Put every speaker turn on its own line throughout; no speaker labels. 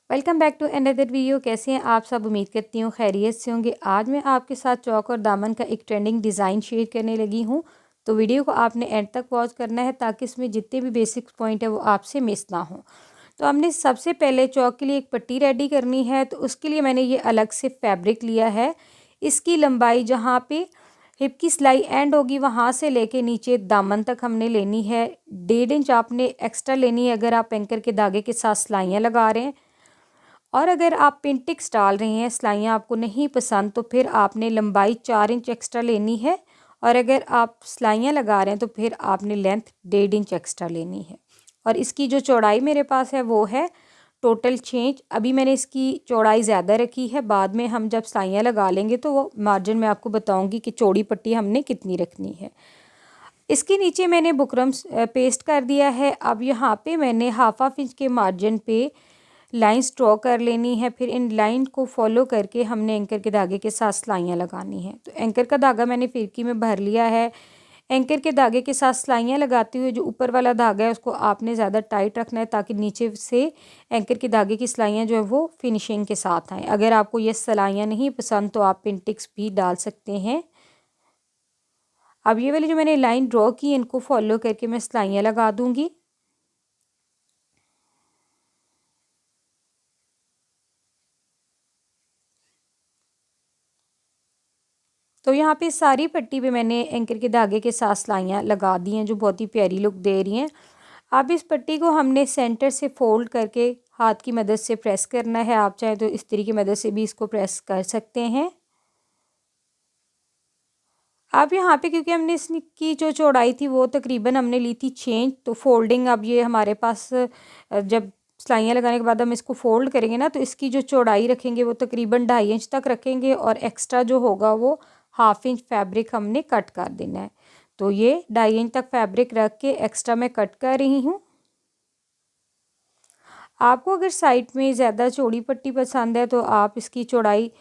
Welcome back to another video. कैसे हैं आप सब? उम्मीद करती हूँ खैरियत से होंगे। आज मैं आपके साथ चौक और दामन का एक ट्रेंडिंग डिज़ाइन शेयर करने लगी हूँ। तो वीडियो को आपने एंड तक वॉच करना है ताकि इसमें जितने भी बेसिक पॉइंट है वो आपसे मिस ना हो। तो हमने सबसे पहले चौक के लिए एक पट्टी रेडी करनी है। तो उसके लिए मैंने ये अलग से फैब्रिक लिया है। इसकी लंबाई जहाँ पे हिप की सिलाई एंड होगी वहाँ से लेके नीचे दामन तक हमने लेनी है 1.5 इंच आपने एक्स्ट्रा लेनी है अगर आप एंकर के धागे के साथ सिलाइयाँ लगा रहे हैं। और अगर आप पिंटिक्स डाल रही हैं, सिलाइयाँ आपको नहीं पसंद, तो फिर आपने लंबाई 4 इंच एक्स्ट्रा लेनी है। और अगर आप सिलाइयाँ लगा रहे हैं तो फिर आपने लेंथ 1.5 इंच एक्स्ट्रा लेनी है। और इसकी जो चौड़ाई मेरे पास है वो है टोटल 6 इंच। अभी मैंने इसकी चौड़ाई ज़्यादा रखी है, बाद में हम जब सिलाइयाँ लगा लेंगे तो वो मार्जिन में आपको बताऊँगी कि चौड़ी पट्टी हमने कितनी रखनी है। इसके नीचे मैंने बुकरम पेस्ट कर दिया है। अब यहाँ पे मैंने हाफ इंच के मार्जिन पे लाइंस ड्रॉ कर लेनी है। फिर इन लाइन को फॉलो करके हमने एंकर के धागे के साथ सिलाइयाँ लगानी है। तो एंकर का धागा मैंने फिरकी में भर लिया है। एंकर के धागे के साथ सिलाइयाँ लगाते हुए जो ऊपर वाला धागा है उसको आपने ज़्यादा टाइट रखना है ताकि नीचे से एंकर के धागे की सिलाइयाँ जो है वो फिनिशिंग के साथ आएँ। अगर आपको ये सिलाइयाँ नहीं पसंद तो आप पिंटिक्स भी डाल सकते हैं। अब ये वाली जो मैंने लाइन ड्रॉ की इनको फॉलो करके मैं सिलाइयाँ लगा दूँगी। तो यहाँ पे सारी पट्टी पे मैंने एंकर के धागे के साथ सिलाइयाँ लगा दी हैं जो बहुत ही प्यारी लुक दे रही हैं। अब इस पट्टी को हमने सेंटर से फोल्ड करके हाथ की मदद से प्रेस करना है। आप चाहे तो इस्त्री की मदद से भी इसको प्रेस कर सकते हैं। अब यहाँ पे क्योंकि हमने इसकी जो चौड़ाई थी वो तकरीबन हमने ली थी 6 इंच, तो फोल्डिंग अब ये हमारे पास जब सिलाइयाँ लगाने के बाद हम इसको फोल्ड करेंगे ना तो इसकी जो चौड़ाई रखेंगे वो तकरीबन 2.5 इंच तक रखेंगे और एक्स्ट्रा जो होगा वो हाफ इंच फैब्रिक हमने कट कर देना है। तो ये 2.5 इंच तक फैब्रिक रख के एक्स्ट्रा मैं कट कर रही हूँ। आपको अगर साइड में ज़्यादा चौड़ी पट्टी पसंद है तो आप इसकी चौड़ाई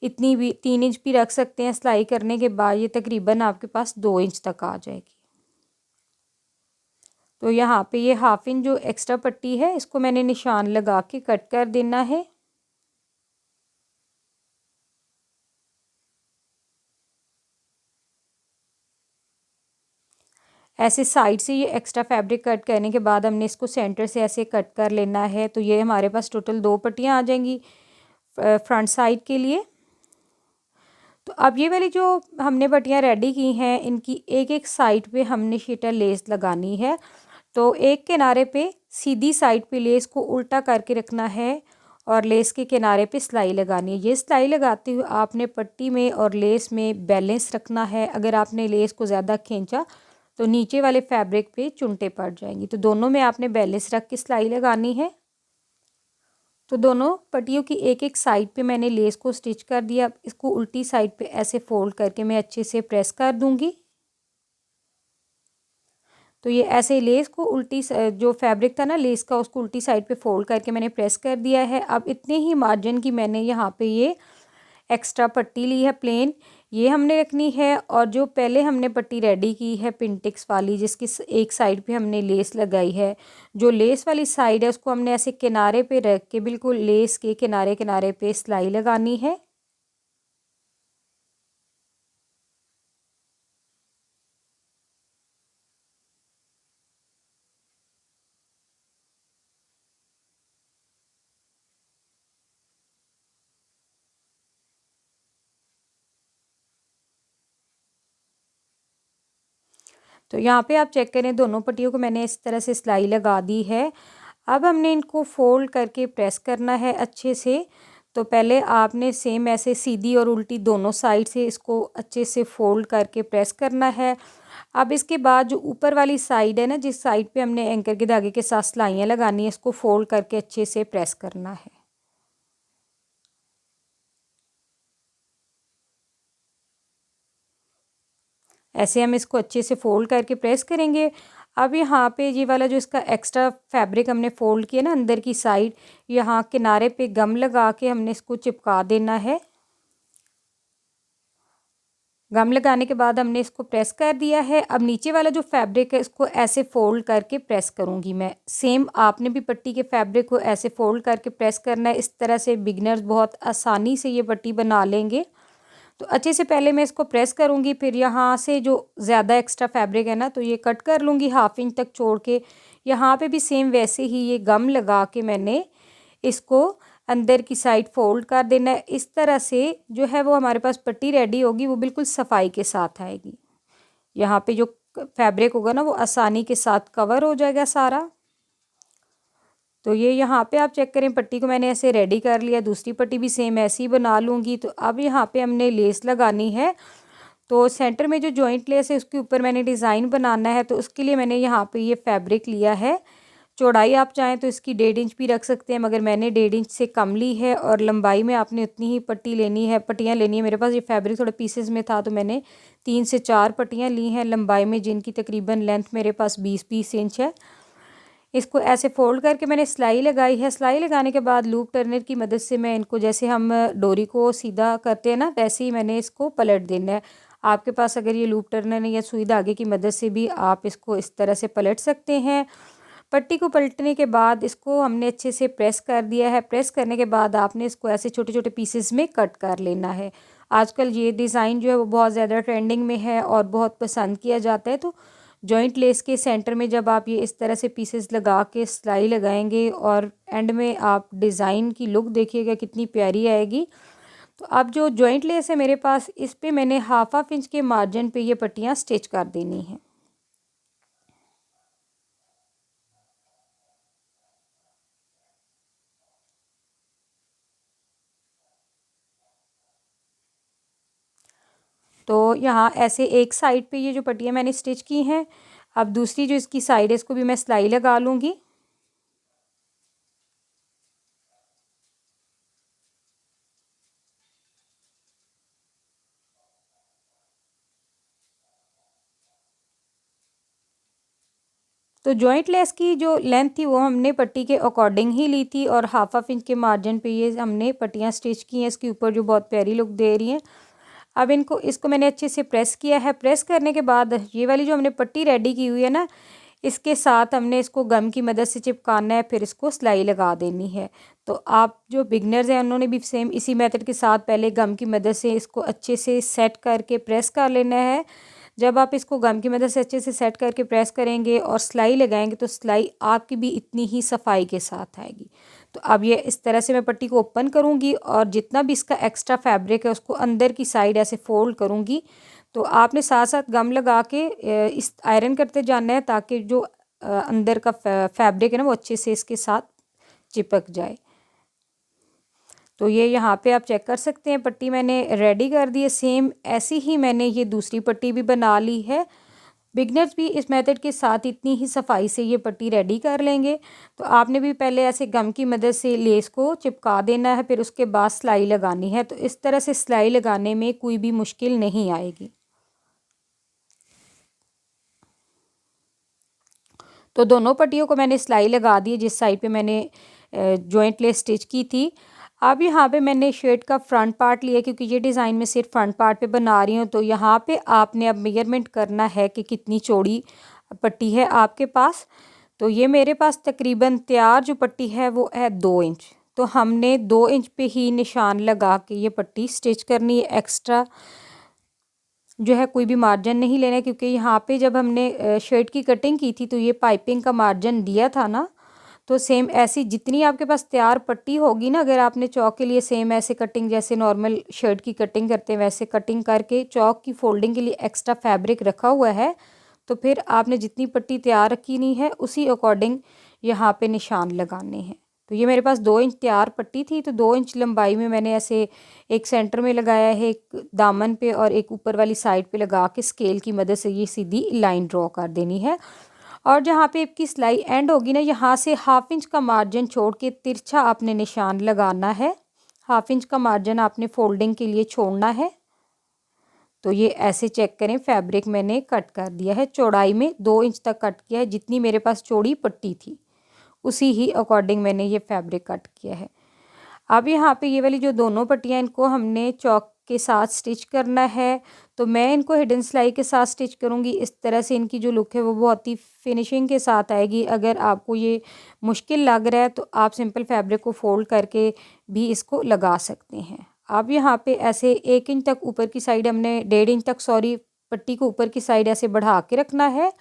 इतनी भी 3 इंच भी रख सकते हैं। सिलाई करने के बाद ये तकरीबन आपके पास 2 इंच तक आ जाएगी। तो यहाँ पे ये हाफ इंच जो एक्स्ट्रा पट्टी है इसको मैंने निशान लगा के कट कर देना है। ऐसे साइड से ये एक्स्ट्रा फैब्रिक कट करने के बाद हमने इसको सेंटर से ऐसे कट कर लेना है। तो ये हमारे पास टोटल 2 पट्टियाँ आ जाएंगी फ्रंट साइड के लिए। तो अब ये वाली जो हमने पट्टियाँ रेडी की हैं इनकी एक एक साइड पे हमने शीटर लेस लगानी है। तो एक किनारे पे सीधी साइड पे लेस को उल्टा करके रखना है और लेस के किनारे पे सिलाई लगानी है। ये सिलाई लगाते हुए आपने पट्टी में और लेस में बैलेंस रखना है। अगर आपने लेस को ज़्यादा खींचा तो नीचे वाले फैब्रिक पे चुनटे पड़ जाएंगी। तो दोनों में आपने बैलेंस रख के सिलाई लगानी है। तो दोनों पट्टियों की एक एक साइड पे मैंने लेस को स्टिच कर दिया। इसको उल्टी साइड पे ऐसे फोल्ड करके मैं अच्छे से प्रेस कर दूंगी। तो ये ऐसे लेस को उल्टी जो फैब्रिक था ना लेस का उसको उल्टी साइड पे फोल्ड करके मैंने प्रेस कर दिया है। अब इतने ही मार्जिन की मैंने यहाँ पे ये एक्स्ट्रा पट्टी ली है प्लेन, ये हमने रखनी है। और जो पहले हमने पट्टी रेडी की है पिंटिक्स वाली जिसकी एक साइड पे हमने लेस लगाई है, जो लेस वाली साइड है उसको हमने ऐसे किनारे पे रख के बिल्कुल लेस के किनारे किनारे पे सिलाई लगानी है। तो यहाँ पे आप चेक करें दोनों पट्टियों को मैंने इस तरह से सिलाई लगा दी है। अब हमने इनको फोल्ड करके प्रेस करना है अच्छे से। तो पहले आपने सेम ऐसे सीधी और उल्टी दोनों साइड से इसको अच्छे से फोल्ड करके प्रेस करना है। अब इसके बाद जो ऊपर वाली साइड है ना जिस साइड पे हमने एंकर के धागे के साथ सिलाइयाँ लगानी है इसको फोल्ड करके अच्छे से प्रेस करना है। ऐसे हम इसको अच्छे से फोल्ड करके प्रेस करेंगे। अब यहाँ पे ये वाला जो इसका एक्स्ट्रा फैब्रिक हमने फोल्ड किया ना अंदर की साइड, यहाँ किनारे पे गम लगा के हमने इसको चिपका देना है। गम लगाने के बाद हमने इसको प्रेस कर दिया है। अब नीचे वाला जो फैब्रिक है इसको ऐसे फ़ोल्ड करके प्रेस करूँगी मैं। सेम आपने भी पट्टी के फैब्रिक को ऐसे फ़ोल्ड करके प्रेस करना है। इस तरह से बिगनर्स बहुत आसानी से ये पट्टी बना लेंगे। तो अच्छे से पहले मैं इसको प्रेस करूँगी, फिर यहाँ से जो ज़्यादा एक्स्ट्रा फैब्रिक है ना तो ये कट कर लूँगी 1/2 इंच तक छोड़ के। यहाँ पे भी सेम वैसे ही ये गम लगा के मैंने इसको अंदर की साइड फोल्ड कर देना है। इस तरह से जो है वो हमारे पास पट्टी रेडी होगी, वो बिल्कुल सफाई के साथ आएगी। यहाँ पे जो फैब्रिक होगा ना वो आसानी के साथ कवर हो जाएगा सारा। तो ये यहाँ पे आप चेक करें, पट्टी को मैंने ऐसे रेडी कर लिया। दूसरी पट्टी भी सेम ऐसे ही बना लूँगी। तो अब यहाँ पे हमने लेस लगानी है। तो सेंटर में जो जॉइंट लेस है उसके ऊपर मैंने डिज़ाइन बनाना है। तो उसके लिए मैंने यहाँ पे ये फैब्रिक लिया है। चौड़ाई आप चाहें तो इसकी 1.5 इंच भी रख सकते हैं, मगर मैंने 1.5 इंच से कम ली है। और लंबाई में आपने उतनी ही पट्टी लेनी है, पट्टियाँ लेनी है। मेरे पास ये फैब्रिक थोड़े पीसेस में था तो मैंने 3 से 4 पट्टियाँ ली हैं लंबाई में, जिनकी तकरीबन लेंथ मेरे पास 20-20 इंच है। इसको ऐसे फोल्ड करके मैंने सिलाई लगाई है। सिलाई लगाने के बाद लूप टर्नर की मदद से मैं इनको, जैसे हम डोरी को सीधा करते हैं ना, वैसे ही मैंने इसको पलट देना है। आपके पास अगर ये लूप टर्नर नहीं या सुई धागे की मदद से भी आप इसको इस तरह से पलट सकते हैं। पट्टी को पलटने के बाद इसको हमने अच्छे से प्रेस कर दिया है। प्रेस करने के बाद आपने इसको ऐसे छोटे छोटे पीसेस में कट कर लेना है। आजकल ये डिज़ाइन जो है वो बहुत ज़्यादा ट्रेंडिंग में है और बहुत पसंद किया जाता है। तो जॉइंट लेस के सेंटर में जब आप ये इस तरह से पीसेस लगा के सिलाई लगाएंगे और एंड में आप डिज़ाइन की लुक देखिएगा कितनी प्यारी आएगी। तो अब जो जॉइंट लेस है मेरे पास, इस पे मैंने 1/2 इंच के मार्जिन पे ये पट्टियाँ स्टिच कर देनी हैं। तो यहाँ ऐसे एक साइड पे ये जो पट्टियाँ मैंने स्टिच की हैं, अब दूसरी जो इसकी साइड है इसको भी मैं सिलाई लगा लूँगी। तो जॉइंट लेस की जो लेंथ थी वो हमने पट्टी के अकॉर्डिंग ही ली थी और 1/2 इंच के मार्जिन पे ये हमने पट्टियाँ स्टिच की हैं इसके ऊपर, जो बहुत प्यारी लुक दे रही हैं। अब इसको मैंने अच्छे से प्रेस किया है। प्रेस करने के बाद ये वाली जो हमने पट्टी रेडी की हुई है ना, इसके साथ हमने इसको गम की मदद से चिपकाना है, फिर इसको सिलाई लगा देनी है। तो आप जो बिगनर्स हैं उन्होंने भी सेम इसी मेथड के साथ पहले गम की मदद से इसको अच्छे से सेट करके प्रेस कर लेना है। जब आप इसको गम की मदद से अच्छे से सेट करके प्रेस करेंगे और सिलाई लगाएंगे तो सिलाई आपकी भी इतनी ही सफाई के साथ आएगी। तो अब ये इस तरह से मैं पट्टी को ओपन करूँगी और जितना भी इसका एक्स्ट्रा फैब्रिक है उसको अंदर की साइड ऐसे फोल्ड करूँगी। तो आपने साथ साथ गम लगा के इस आयरन करते जाना है ताकि जो अंदर का फैब्रिक है ना वो अच्छे से इसके साथ चिपक जाए। तो ये यहाँ पे आप चेक कर सकते हैं, पट्टी मैंने रेडी कर दी है। सेम ऐसी ही मैंने ये दूसरी पट्टी भी बना ली है। बिगनर्स भी इस मेथड के साथ इतनी ही सफाई से ये पट्टी रेडी कर लेंगे। तो आपने भी पहले ऐसे गम की मदद से लेस को चिपका देना है, फिर उसके बाद सिलाई लगानी है। तो इस तरह से सिलाई लगाने में कोई भी मुश्किल नहीं आएगी। तो दोनों पट्टियों को मैंने सिलाई लगा दी जिस साइड पे मैंने जॉइंट लेस स्टिच की थी। अब यहाँ पे मैंने शर्ट का फ्रंट पार्ट लिया क्योंकि ये डिज़ाइन में सिर्फ फ्रंट पार्ट पे बना रही हूँ। तो यहाँ पे आपने अब मेजरमेंट करना है कि कितनी चौड़ी पट्टी है आपके पास। तो ये मेरे पास तकरीबन तैयार जो पट्टी है वो है 2 इंच। तो हमने 2 इंच पे ही निशान लगा के ये पट्टी स्टिच करनी है। एक्स्ट्रा जो है कोई भी मार्जिन नहीं लेना है क्योंकि यहाँ पे जब हमने शर्ट की कटिंग की थी तो ये पाइपिंग का मार्जिन दिया था ना। तो सेम ऐसी जितनी आपके पास तैयार पट्टी होगी ना, अगर आपने चौक के लिए सेम ऐसे कटिंग जैसे नॉर्मल शर्ट की कटिंग करते हैं वैसे कटिंग करके चौक की फोल्डिंग के लिए एक्स्ट्रा फैब्रिक रखा हुआ है, तो फिर आपने जितनी पट्टी तैयार रखी नहीं है उसी अकॉर्डिंग यहाँ पे निशान लगाने हैं। तो ये मेरे पास 2 इंच तैयार पट्टी थी, तो 2 इंच लंबाई में मैंने ऐसे एक सेंटर में लगाया है, एक दामन पे और एक ऊपर वाली साइड पे लगा के स्केल की मदद से ये सीधी लाइन ड्रॉ कर देनी है। और जहाँ पे आपकी सिलाई एंड होगी ना, यहाँ से 1/2 इंच का मार्जिन छोड़ के तिरछा आपने निशान लगाना है। 1/2 इंच का मार्जिन आपने फोल्डिंग के लिए छोड़ना है। तो ये ऐसे चेक करें, फैब्रिक मैंने कट कर दिया है, चौड़ाई में 2 इंच तक कट किया है। जितनी मेरे पास चौड़ी पट्टी थी उसी ही अकॉर्डिंग मैंने ये फैब्रिक कट किया है। अब यहाँ पे ये वाली जो दोनों पट्टियाँ इनको हमने चौक के साथ स्टिच करना है। तो मैं इनको हिडन सिलाई के साथ स्टिच करूँगी। इस तरह से इनकी जो लुक है वो बहुत ही फिनिशिंग के साथ आएगी। अगर आपको ये मुश्किल लग रहा है तो आप सिंपल फैब्रिक को फोल्ड करके भी इसको लगा सकते हैं। अब यहाँ पे ऐसे 1 इंच तक ऊपर की साइड हमने 1.5 इंच तक पट्टी को ऊपर की साइड ऐसे बढ़ा के रखना है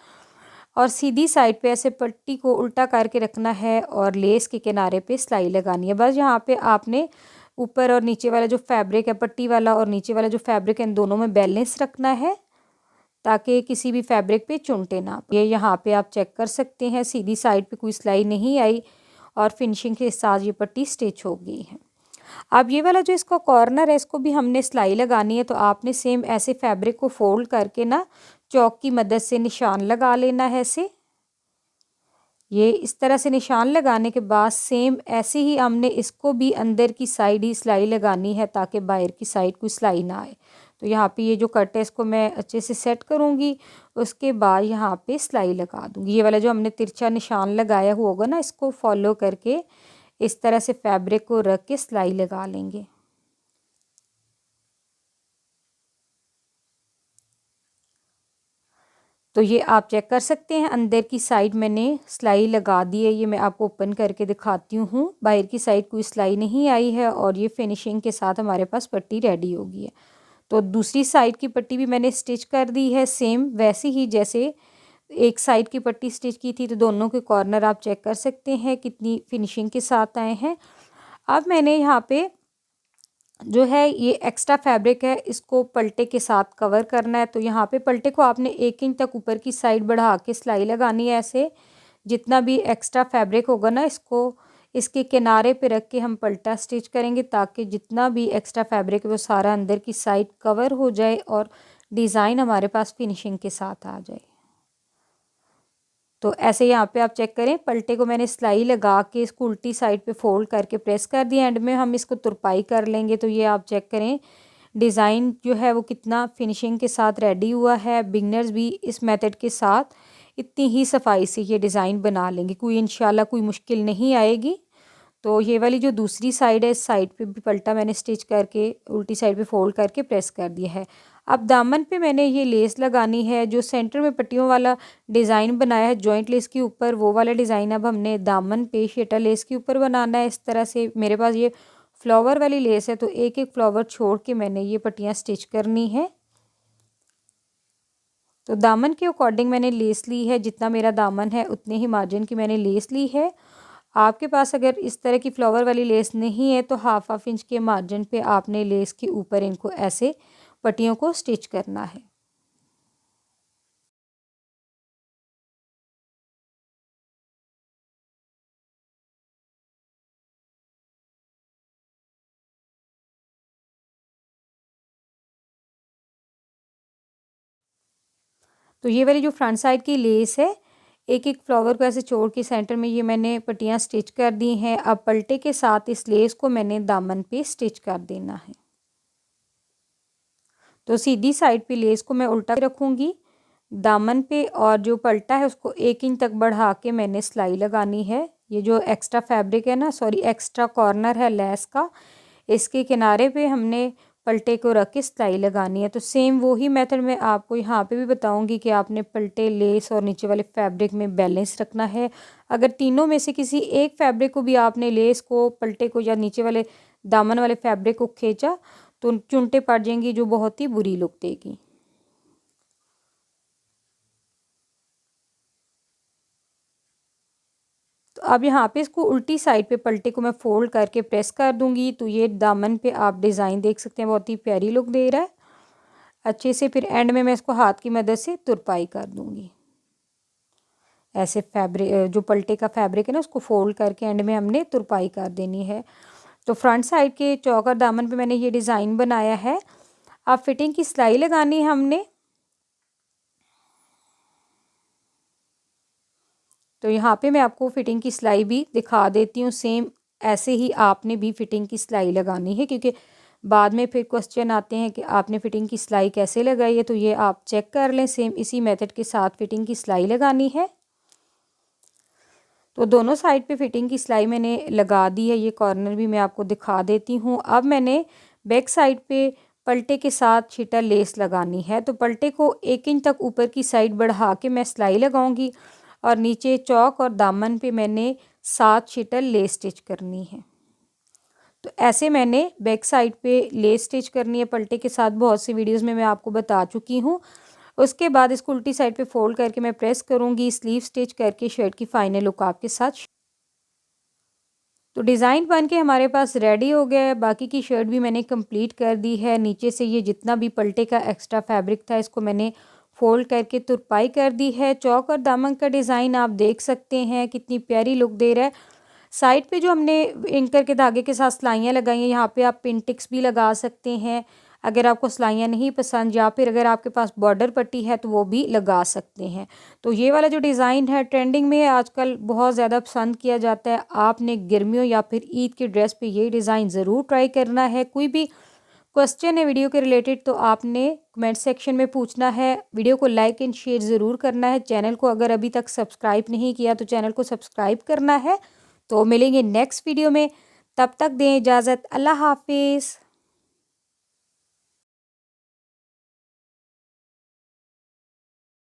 और सीधी साइड पे ऐसे पट्टी को उल्टा करके रखना है और लेस के किनारे पे सिलाई लगानी है। बस यहाँ पे आपने ऊपर और नीचे वाला जो फैब्रिक है, पट्टी वाला और नीचे वाला जो फैब्रिक है, इन दोनों में बैलेंस रखना है ताकि किसी भी फैब्रिक पे चुनटे ना। ये यहाँ पे आप चेक कर सकते हैं, सीधी साइड पे कोई सिलाई नहीं आई और फिनिशिंग के साथ ये पट्टी स्टिच हो गई है। अब ये वाला जो इसका कॉर्नर है, इसको भी हमने सिलाई लगानी है। तो आपने सेम ऐसे फैब्रिक को फोल्ड करके ना चौक की मदद से निशान लगा लेना है। ऐसे ये इस तरह से निशान लगाने के बाद सेम ऐसे ही हमने इसको भी अंदर की साइड ही सिलाई लगानी है ताकि बाहर की साइड कोई सिलाई ना आए। तो यहाँ पे ये जो कट है इसको मैं अच्छे से सेट करूँगी, उसके बाद यहाँ पे सिलाई लगा दूँगी। ये वाला जो हमने तिरछा निशान लगाया हुआ होगा ना, इसको फॉलो करके इस तरह से फैब्रिक को रख के सिलाई लगा लेंगे। तो ये आप चेक कर सकते हैं, अंदर की साइड मैंने सिलाई लगा दी है। ये मैं आपको ओपन करके दिखाती हूँ। बाहर की साइड कोई सिलाई नहीं आई है और ये फिनिशिंग के साथ हमारे पास पट्टी रेडी हो गई है। तो दूसरी साइड की पट्टी भी मैंने स्टिच कर दी है सेम वैसे ही जैसे एक साइड की पट्टी स्टिच की थी। तो दोनों के कॉर्नर आप चेक कर सकते हैं कितनी फिनिशिंग के साथ आए हैं। अब मैंने यहाँ पे जो है ये एक्स्ट्रा फैब्रिक है, इसको पलटे के साथ कवर करना है। तो यहाँ पे पलटे को आपने 1 इंच तक ऊपर की साइड बढ़ा के सिलाई लगानी है। ऐसे जितना भी एक्स्ट्रा फैब्रिक होगा ना, इसको इसके किनारे पे रख के हम पलटा स्टिच करेंगे ताकि जितना भी एक्स्ट्रा फैब्रिक है वो सारा अंदर की साइड कवर हो जाए और डिज़ाइन हमारे पास फिनिशिंग के साथ आ जाए। तो ऐसे यहाँ पे आप चेक करें, पलटे को मैंने सिलाई लगा के इसको उल्टी साइड पे फोल्ड करके प्रेस कर दिया। एंड में हम इसको तुरपाई कर लेंगे। तो ये आप चेक करें, डिज़ाइन जो है वो कितना फिनिशिंग के साथ रेडी हुआ है। बिगनर्स भी इस मेथड के साथ इतनी ही सफाई से ये डिज़ाइन बना लेंगे, कोई इंशाल्लाह कोई मुश्किल नहीं आएगी। तो ये वाली जो दूसरी साइड है, इस साइड पे भी पलटा मैंने स्टिच करके उल्टी साइड पे फोल्ड करके प्रेस कर दिया है। अब दामन पे मैंने ये लेस लगानी है, जो सेंटर में पट्टियों वाला डिज़ाइन बनाया है जॉइंट लेस के ऊपर, वो वाला डिज़ाइन अब हमने दामन पे शेटा लेस के ऊपर बनाना है। इस तरह से मेरे पास ये फ्लावर वाली लेस है, तो एक एक फ्लावर छोड़ के मैंने ये पट्टियाँ स्टिच करनी है। तो दामन के अकॉर्डिंग मैंने लेस ली है, जितना मेरा दामन है उतने ही मार्जिन की मैंने लेस ली है। आपके पास अगर इस तरह की फ्लावर वाली लेस नहीं है तो हाफ इंच के मार्जिन पे आपने लेस के ऊपर इनको ऐसे पट्टियों को स्टिच करना है। तो ये वाली जो फ्रंट साइड की लेस है, एक एक फ्लावर को ऐसे छोड़ के सेंटर में ये मैंने पट्टियाँ स्टिच कर दी हैं। अब पलटे के साथ इस लेस को मैंने दामन पे स्टिच कर देना है। तो सीधी साइड पे लेस को मैं उल्टा रखूँगी दामन पे और जो पलटा है उसको 1 इंच तक बढ़ा के मैंने सिलाई लगानी है। ये जो एक्स्ट्रा फैब्रिक है ना, सॉरी एक्स्ट्रा कॉर्नर है लेस का, इसके किनारे पे हमने पलटे को रख के सिलाई लगानी है। तो सेम वही मेथड मैं आपको यहाँ पे भी बताऊंगी कि आपने पलटे, लेस और नीचे वाले फैब्रिक में बैलेंस रखना है। अगर तीनों में से किसी एक फैब्रिक को भी आपने लेस को, पलटे को या नीचे वाले दामन वाले फैब्रिक को खींचा तो चुनटे पड़ जाएंगी, जो बहुत ही बुरी लुक देगी। तो अब यहाँ पे इसको उल्टी साइड पे पलटे को मैं फोल्ड करके प्रेस कर दूंगी। तो ये दामन पे आप डिज़ाइन देख सकते हैं, बहुत ही प्यारी लुक दे रहा है अच्छे से। फिर एंड में मैं इसको हाथ की मदद से तुरपाई कर दूंगी। ऐसे फैब्रिक, जो पलटे का फैब्रिक है ना, उसको फोल्ड करके एंड में हमने तुरपाई कर देनी है। तो फ्रंट साइड के चौकर दामन पे मैंने ये डिज़ाइन बनाया है। अब फिटिंग की सिलाई लगानी है हमने। तो यहाँ पे मैं आपको फिटिंग की सिलाई भी दिखा देती हूँ। सेम ऐसे ही आपने भी फिटिंग की सिलाई लगानी है, क्योंकि बाद में फिर क्वेश्चन आते हैं कि आपने फिटिंग की सिलाई कैसे लगाई है। तो ये आप चेक कर लें, सेम इसी मेथड के साथ फिटिंग की सिलाई लगानी है। तो दोनों साइड पे फिटिंग की सिलाई मैंने लगा दी है। ये कॉर्नर भी मैं आपको दिखा देती हूँ। अब मैंने बैक साइड पे पलटे के साथ छिटा लेस लगानी है। तो पलटे को 1 इंच तक ऊपर की साइड बढ़ा के मैं सिलाई लगाऊंगी और नीचे चौक और दामन पे मैंने 7 छिटा लेस स्टिच करनी है। तो ऐसे मैंने बैक साइड पे लेस स्टिच करनी है पलटे के साथ। बहुत सी वीडियोस में मैं आपको बता चुकी हूँ। उसके बाद इसको उल्टी साइड पे फोल्ड करके मैं प्रेस करूँगी, स्लीव स्टिच करके शर्ट की फाइनल लुक आपके साथ। तो डिज़ाइन बन के हमारे पास रेडी हो गया है। बाकी की शर्ट भी मैंने कंप्लीट कर दी है। नीचे से ये जितना भी पलटे का एक्स्ट्रा फैब्रिक था इसको मैंने फोल्ड करके तुरपाई कर दी है। चौक और दामन का डिज़ाइन आप देख सकते हैं कितनी प्यारी लुक दे रहा है। साइड पे जो हमने एंकर के धागे के साथ सिलाइयाँ लगाई हैं, यहाँ पे आप पिन टिक्स भी लगा सकते हैं अगर आपको सिलाइयाँ नहीं पसंद, या फिर अगर आपके पास बॉर्डर पट्टी है तो वो भी लगा सकते हैं। तो ये वाला जो डिज़ाइन है ट्रेंडिंग में है आजकल, बहुत ज़्यादा पसंद किया जाता है। आपने गर्मियों या फिर ईद की ड्रेस पे ये डिज़ाइन ज़रूर ट्राई करना है। कोई भी क्वेश्चन है वीडियो के रिलेटेड तो आपने कमेंट सेक्शन में पूछना है। वीडियो को लाइक एंड शेयर ज़रूर करना है। चैनल को अगर अभी तक सब्सक्राइब नहीं किया तो चैनल को सब्सक्राइब करना है। तो मिलेंगे नेक्स्ट वीडियो में, तब तक दें इजाज़त। अल्लाह हाफिज़।